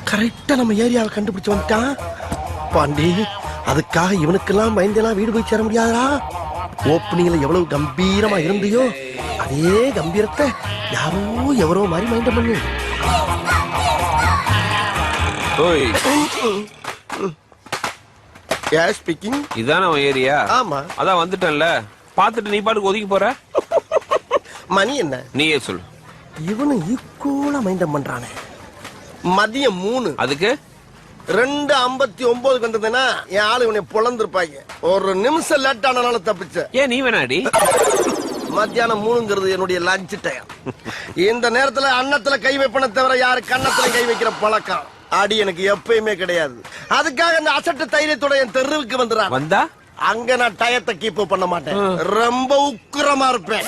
கரெக்டா நம்ம ஏரியாவை கண்டுபிடிச்சு வந்துட்டான் பாண்டி. அதுக்காக இவனுக்கெல்லாம் பயந்தெல்லாம் வீடு போய் சேர முடியாதா? ஓப்பனிங்ல எவ்வளவு கம்பீரமா இருந்தியோ அதே கம்பீரத்தை யாரோ எவரோ மாதிரி மைண்டம் பண்ணு. இதான ஏரியா? ஆமா. அதான் வந்துட்டேன்ல, பாத்துட்டு நீ பாட்டுக்கு ஒதுக்கி போற. மணி என்ன நீயே சொல்லு. இவனு ஈக்குவலா மைண்டம் பண்றானே. மதியம் 3. அதுக்கு 2:59 வந்ததுன்னா என் ஆளு இவனை பொழந்திருப்பாங்க. ஒரு நிமிஷம் லேட் ஆனால தப்பிச்ச. ஏன் நீ வேணாடி? மத்தியானம் 3ங்கிறது என்னுடைய லஞ்ச் டைம். இந்த நேரத்துல அன்னத்துல கை வைப்பன தவிர யாரு கன்னத்துல கை வைக்கிற பழக்கம் அடி எனக்கு எப்பயுமே கிடையாது. அதுக்காக அந்த அசட்டு தைரியத்தோட என் தெருவுக்கு வந்துடுறான். வந்தா அங்க நான் டயத்தை கீப் பண்ண மாட்டேன். ரொம்ப உக்கிரமா இருப்பேன்.